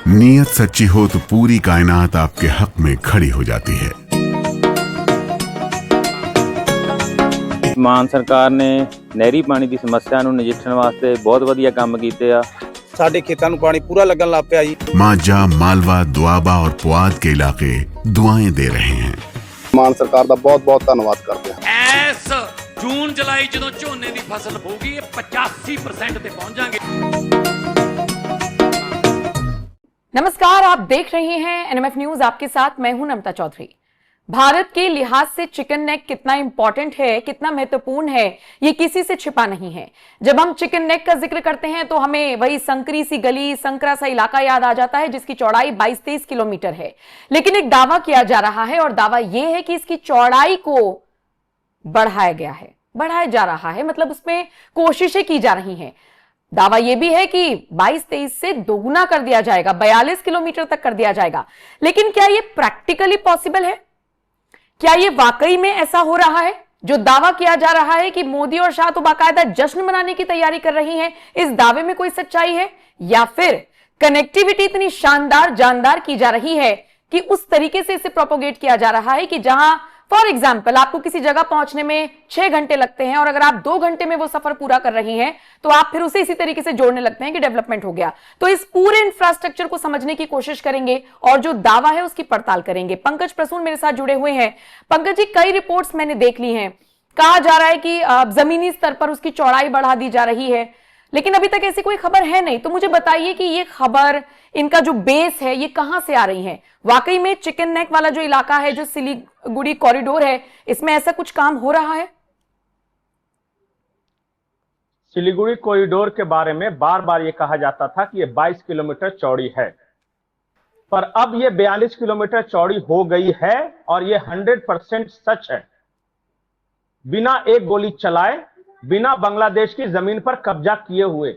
नीयत सच्ची हो तो पूरी कायनात आपके हक में खड़ी हो जाती है। ਮਾਨ ਸਰਕਾਰ ਨੇ ਨਹਿਰੀ ਪਾਣੀ ਦੀ ਸਮੱਸਿਆ ਨੂੰ ਨਜਿੱਠਣ ਵਾਸਤੇ ਬਹੁਤ ਵਧੀਆ ਕੰਮ ਕੀਤੇ ਆ। ਸਾਡੇ ਖੇਤਾਂ ਨੂੰ ਪਾਣੀ ਪੂਰਾ ਲੱਗਣ ਲੱਗ ਪਿਆ ਜੀ। माझा, मालवा, दुआबा और पुआध के इलाके दुआएं दे रहे हैं। ਮਾਨ ਸਰਕਾਰ ਦਾ ਬਹੁਤ ਬਹੁਤ ਧੰਨਵਾਦ ਕਰਦੇ ਹਾਂ। ਇਸ ਜੂਨ ਜੁਲਾਈ ਜਦੋਂ ਝੋਨੇ ਦੀ ਫਸਲ ਹੋਊਗੀ ਇਹ 85% ਤੇ ਪਹੁੰਚ ਜਾਾਂਗੇ। नमस्कार, आप देख रहे हैं एनएमएफ न्यूज। आपके साथ मैं हूं नमता चौधरी। भारत के लिहाज से चिकन नेक कितना इंपॉर्टेंट है, कितना महत्वपूर्ण है, ये किसी से छिपा नहीं है। जब हम चिकन नेक का जिक्र करते हैं तो हमें वही संकरी सी गली, संकरा सा इलाका याद आ जाता है जिसकी चौड़ाई 22-23 किलोमीटर है। लेकिन एक दावा किया जा रहा है और दावा यह है कि इसकी चौड़ाई को बढ़ाया गया है, बढ़ाया जा रहा है, मतलब उसमें कोशिशें की जा रही हैं। दावा यह भी है कि 22-23 से दोगुना कर दिया जाएगा, 42 किलोमीटर तक कर दिया जाएगा। लेकिन क्या यह प्रैक्टिकली पॉसिबल है? क्या यह वाकई में ऐसा हो रहा है? जो दावा किया जा रहा है कि मोदी और शाह तो बाकायदा जश्न मनाने की तैयारी कर रही हैं, इस दावे में कोई सच्चाई है या फिर कनेक्टिविटी इतनी शानदार जानदार की जा रही है कि उस तरीके से इसे प्रोपोगेट किया जा रहा है कि जहां फॉर एग्जाम्पल आपको किसी जगह पहुंचने में 6 घंटे लगते हैं और अगर आप 2 घंटे में वो सफर पूरा कर रही हैं तो आप फिर उसे इसी तरीके से जोड़ने लगते हैं कि डेवलपमेंट हो गया। तो इस पूरे इंफ्रास्ट्रक्चर को समझने की कोशिश करेंगे और जो दावा है उसकी पड़ताल करेंगे। पंकज प्रसून मेरे साथ जुड़े हुए हैं। पंकज जी, कई रिपोर्ट्स मैंने देख ली हैं, कहा जा रहा है कि जमीनी स्तर पर उसकी चौड़ाई बढ़ा दी जा रही है, लेकिन अभी तक ऐसी कोई खबर है नहीं। तो मुझे बताइए कि ये खबर, इनका जो बेस है, ये कहां से आ रही है? वाकई में चिकन नेक वाला जो इलाका है, जो सिलीगुड़ी कॉरिडोर है, इसमें ऐसा कुछ काम हो रहा है? सिलीगुड़ी कॉरिडोर के बारे में बार बार ये कहा जाता था कि ये 22 किलोमीटर चौड़ी है, पर अब ये 42 किलोमीटर चौड़ी हो गई है और ये 100% सच है। बिना एक गोली चलाए, बिना बांग्लादेश की जमीन पर कब्जा किए हुए।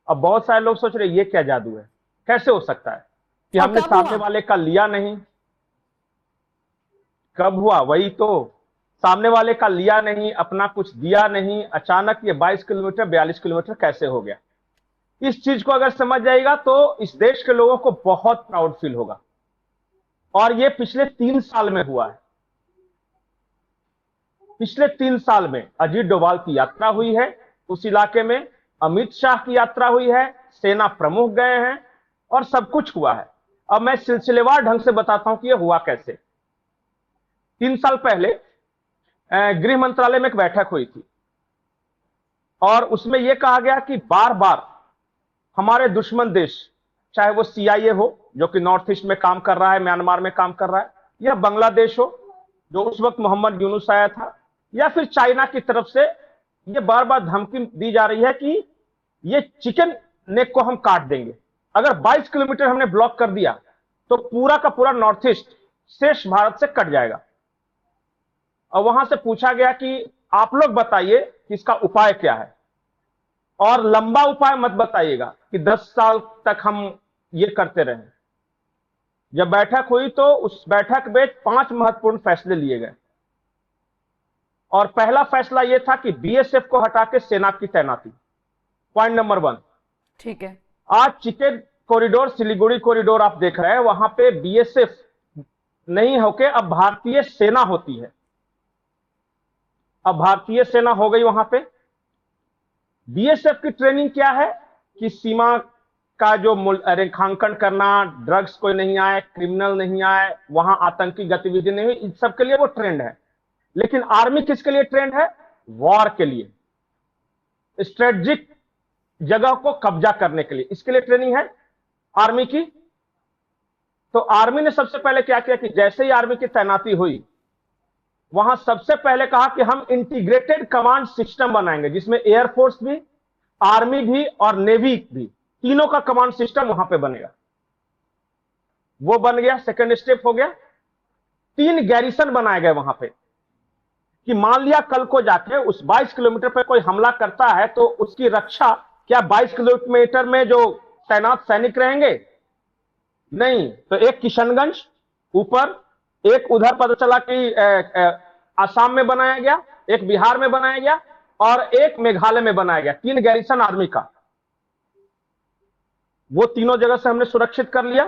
अब बहुत सारे लोग सोच रहे ये क्या जादू है, कैसे हो सकता है कि हमने सामने वाले का लिया नहीं? कब हुआ? वही तो, सामने वाले का लिया नहीं, अपना कुछ दिया नहीं, अचानक ये 22 किलोमीटर 42 किलोमीटर कैसे हो गया? इस चीज को अगर समझ जाएगा तो इस देश के लोगों को बहुत प्राउड फील होगा। और ये पिछले 3 साल में हुआ है। पिछले 3 साल में अजीत डोभाल की यात्रा हुई है उस इलाके में, अमित शाह की यात्रा हुई है, सेना प्रमुख गए हैं और सब कुछ हुआ है। अब मैं सिलसिलेवार ढंग से बताता हूं कि यह हुआ कैसे। 3 साल पहले गृह मंत्रालय में एक बैठक हुई थी और उसमें यह कहा गया कि बार बार हमारे दुश्मन देश, चाहे वो सीआईए हो जो कि नॉर्थ ईस्ट में काम कर रहा है, म्यांमार में काम कर रहा है, या बांग्लादेश हो जो उस वक्त मोहम्मद यूनुस आया था, या फिर चाइना की तरफ से यह बार बार धमकी दी जा रही है कि ये चिकन नेक को हम काट देंगे। अगर 22 किलोमीटर हमने ब्लॉक कर दिया तो पूरा का पूरा नॉर्थ ईस्ट शेष भारत से कट जाएगा। और वहां से पूछा गया कि आप लोग बताइए कि इसका उपाय क्या है, और लंबा उपाय मत बताइएगा कि 10 साल तक हम ये करते रहें। जब बैठक हुई तो उस बैठक में 5 महत्वपूर्ण फैसले लिए गए और पहला फैसला यह था कि बीएसएफ को हटा के सेना की तैनाती, पॉइंट नंबर 1। ठीक है। आज चिकन कॉरिडोर, सिलीगुड़ी कॉरिडोर आप देख रहे हैं, वहां पे बीएसएफ नहीं होके अब भारतीय सेना होती है। अब भारतीय सेना हो गई वहां पे। बीएसएफ की ट्रेनिंग क्या है कि सीमा का जो रेखांकन करना, ड्रग्स कोई नहीं आए, क्रिमिनल नहीं आए, वहां आतंकी गतिविधि नहीं हुई, इन सब के लिए वो ट्रेंड है। लेकिन आर्मी किसके लिए ट्रेंड है? वॉर के लिए, स्ट्रेटेजिक जगह को कब्जा करने के लिए, इसके लिए ट्रेनिंग है आर्मी की। तो आर्मी ने सबसे पहले क्या किया कि जैसे ही आर्मी की तैनाती हुई, वहां सबसे पहले कहा कि हम इंटीग्रेटेड कमांड सिस्टम बनाएंगे जिसमें एयरफोर्स भी, आर्मी भी और नेवी भी, तीनों का कमांड सिस्टम वहां पे बनेगा। वो बन गया, सेकंड स्टेप हो गया। 3 गैरिसन बनाए गए वहां पे कि मान लिया कल को जाके उस 22 किलोमीटर पर कोई हमला करता है तो उसकी रक्षा क्या 22 किलोमीटर में जो तैनात सैनिक रहेंगे? नहीं। तो एक किशनगंज ऊपर, एक उधर पता चला कि आसाम में बनाया गया, एक बिहार में बनाया गया और एक मेघालय में बनाया गया। 3 गैरिसन आर्मी का। वो तीनों जगह से हमने सुरक्षित कर लिया।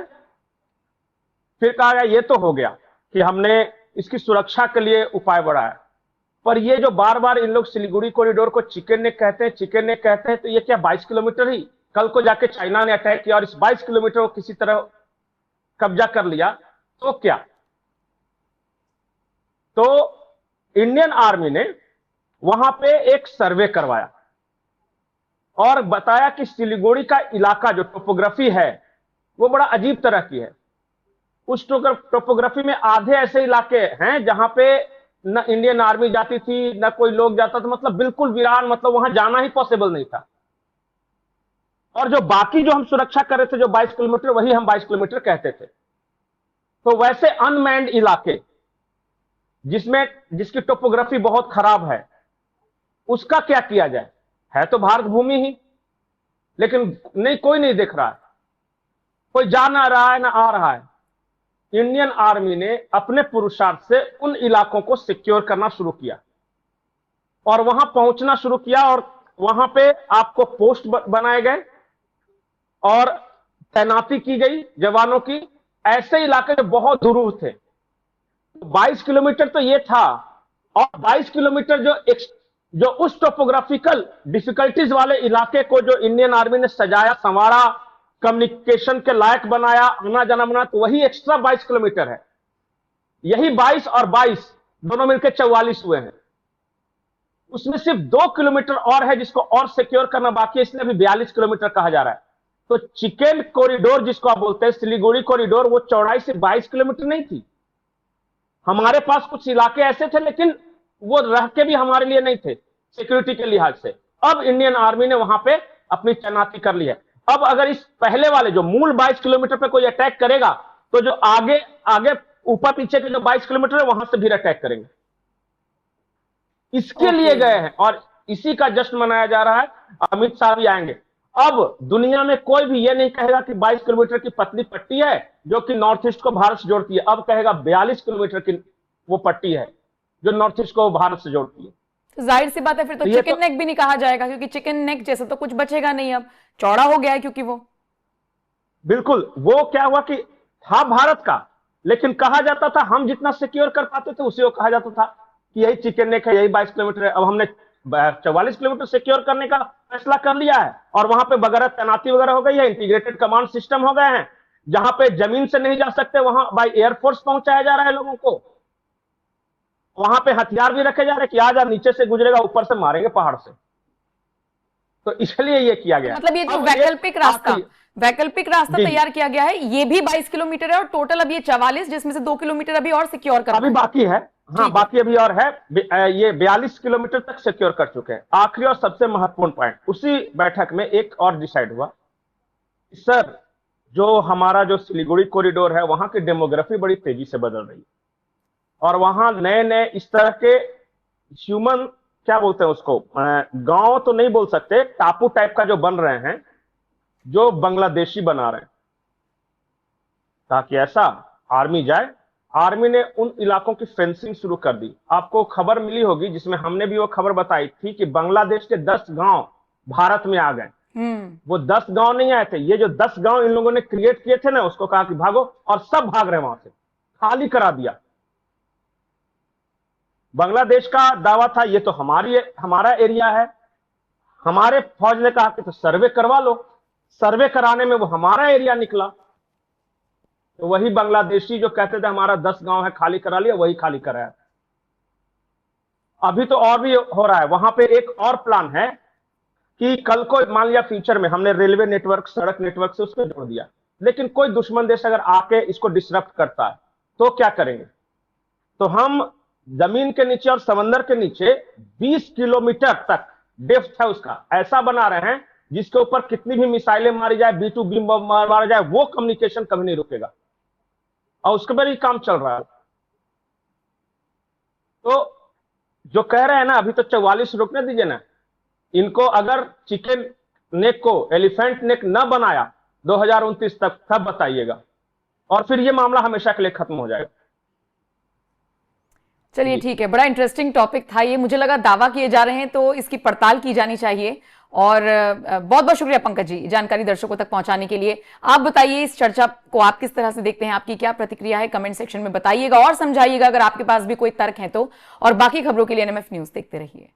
फिर कहा गया ये तो हो गया कि हमने इसकी सुरक्षा के लिए उपाय बढ़ाया, पर ये जो बार बार इन लोग सिलीगुड़ी कॉरिडोर को चिकन नेक कहते हैं, चिकन नेक कहते हैं, तो ये क्या 22 किलोमीटर ही? कल को जाके चाइना ने अटैक किया और इस 22 किलोमीटर को किसी तरह कब्जा कर लिया तो क्या? तो इंडियन आर्मी ने वहां पे एक सर्वे करवाया और बताया कि सिलीगुड़ी का इलाका जो टोपोग्राफी है वो बड़ा अजीब तरह की है। उस टोपोग्राफी में आधे ऐसे इलाके हैं जहां पे न इंडियन आर्मी जाती थी न कोई लोग जाता था, मतलब बिल्कुल वीरान, मतलब वहां जाना ही पॉसिबल नहीं था। और जो बाकी जो हम सुरक्षा कर रहे थे जो 22 किलोमीटर, वही हम 22 किलोमीटर कहते थे। तो वैसे अनमैन्ड इलाके जिसकी टोपोग्राफी बहुत खराब है, उसका क्या किया जाए? है तो भारत भूमि ही, लेकिन नहीं, कोई नहीं देख रहा है, कोई जा ना रहा है ना आ रहा है। इंडियन आर्मी ने अपने पुरुषार्थ से उन इलाकों को सिक्योर करना शुरू किया और वहां पहुंचना शुरू किया और वहां पे आपको पोस्ट बनाए गए और तैनाती की गई जवानों की। ऐसे इलाके जो बहुत दूर थे, 22 किलोमीटर तो ये था, और 22 किलोमीटर जो उस टोपोग्राफिकल डिफिकल्टीज वाले इलाके को जो इंडियन आर्मी ने सजाया, संवारा, कम्युनिकेशन के लायक बनाया, आना जाना बनाया, तो वही एक्स्ट्रा 22 किलोमीटर है। यही 22 और 22 दोनों मिलकर 44 हुए हैं। उसमें सिर्फ 2 किलोमीटर और है जिसको और सिक्योर करना बाकी है, इसलिए अभी 42 किलोमीटर कहा जा रहा है। तो चिकन कॉरिडोर जिसको आप बोलते हैं, सिलीगुड़ी कॉरिडोर, वो चौड़ाई सिर्फ 22 किलोमीटर नहीं थी। हमारे पास कुछ इलाके ऐसे थे लेकिन वो रह के भी हमारे लिए नहीं थे सिक्योरिटी के लिहाज से। अब इंडियन आर्मी ने वहां पे अपनी तैनाती कर ली है। अब अगर इस पहले वाले जो मूल 22 किलोमीटर पे कोई अटैक करेगा तो जो आगे आगे ऊपर पीछे के जो 22 किलोमीटर है वहां से भी अटैक करेंगे। इसके लिए गए हैं और इसी का जश्न मनाया जा रहा है। अमित शाह भी आएंगे। अब दुनिया में कोई भी ये नहीं कहेगा कि 22 किलोमीटर की पतली पट्टी है जो कि नॉर्थ ईस्ट को भारत से जोड़ती है। अब कहेगा 42 किलोमीटर की वो पट्टी है जो नॉर्थ ईस्ट को भारत से जोड़ती है। तो जाहिर सी बात है फिर तो चिकन नेक भी नहीं कहा जाएगा, क्योंकि चिकन नेक जैसा तो कुछ बचेगा नहीं, अब चौड़ा हो गया है। क्योंकि वो बिल्कुल, वो क्या हुआ कि था भारत का, लेकिन कहा जाता था, हम जितना सिक्योर कर पाते थे उसी को कहा जाता था कि यही चिकन नेक है, यही 22 किलोमीटर है। अब हमने 44 किलोमीटर सिक्योर करने का फैसला कर लिया है और वहां पे वगैरह तैनाती वगैरह हो गई है, इंटीग्रेटेड कमांड सिस्टम हो गए हैं। जहां पे जमीन से नहीं जा सकते वहां बाय एयरफोर्स पहुंचाया जा रहा है लोगों को। वहां पे हथियार भी रखे जा रहे हैं कि आज नीचे से गुजरेगा ऊपर से मारेंगे पहाड़ से। तो इसलिए ये किया गया। मतलब ये जो वैकल्पिक रास्ता तैयार किया गया है, ये भी 22 किलोमीटर है और टोटल अब ये 44, जिसमें से 2 किलोमीटर अभी और सिक्योर करना अभी बाकी है। हाँ, बाकी अभी और है। ये 42 किलोमीटर तक सिक्योर कर चुके हैं। आखिरी और सबसे महत्वपूर्ण पॉइंट, उसी बैठक में एक और डिसाइड हुआ, सर जो हमारा जो सिलीगुड़ी कॉरिडोर है वहां की डेमोग्राफी बड़ी तेजी से बदल रही है और वहां नए नए इस तरह के ह्यूमन, क्या बोलते हैं उसको, गांव तो नहीं बोल सकते, टापू टाइप का जो बन रहे हैं, जो बांग्लादेशी बना रहे हैं, ताकि ऐसा आर्मी जाए। आर्मी ने उन इलाकों की फेंसिंग शुरू कर दी। आपको खबर मिली होगी जिसमें हमने भी वो खबर बताई थी कि बांग्लादेश के 10 गांव भारत में आ गए। वो 10 गांव नहीं आए थे, ये जो 10 गांव इन लोगों ने क्रिएट किए थे ना, उसको कहा कि भागो, और सब भाग रहे वहां से, खाली करा दिया। बांग्लादेश का दावा था ये तो हमारा एरिया है। हमारे फौज ने कहा कि तो सर्वे करवा लो। सर्वे कराने में वो हमारा एरिया निकला। तो वही बांग्लादेशी जो कहते थे हमारा 10 गांव है खाली करा लिया, वही खाली कराया। अभी तो और भी हो रहा है। वहां पे एक और प्लान है कि कल को मान लिया फ्यूचर में हमने रेलवे नेटवर्क, सड़क नेटवर्क से उसको जोड़ दिया, लेकिन कोई दुश्मन देश अगर आके इसको डिसरप्ट करता है तो क्या करेंगे? तो हम जमीन के नीचे और समंदर के नीचे 20 किलोमीटर तक डेप्थ है उसका, ऐसा बना रहे हैं जिसके ऊपर कितनी भी मिसाइलें मारी जाए, B2B मारा जाए, वो कम्युनिकेशन कभी नहीं रुकेगा। और उसके पर ही काम चल रहा है। तो जो कह रहे हैं ना अभी तो 44 रुकने दीजिए ना, इनको अगर चिकन नेक को एलिफेंट नेक न बनाया 2029 तक, तब बताइएगा, और फिर ये मामला हमेशा के लिए खत्म हो जाएगा। चलिए ठीक है, बड़ा इंटरेस्टिंग टॉपिक था ये। मुझे लगा दावा किए जा रहे हैं तो इसकी पड़ताल की जानी चाहिए और बहुत बहुत शुक्रिया पंकज जी जानकारी दर्शकों तक पहुंचाने के लिए। आप बताइए इस चर्चा को आप किस तरह से देखते हैं, आपकी क्या प्रतिक्रिया है, कमेंट सेक्शन में बताइएगा और समझाइएगा अगर आपके पास भी कोई तर्क है तो। और बाकी खबरों के लिए एनएमएफ न्यूज देखते रहिए।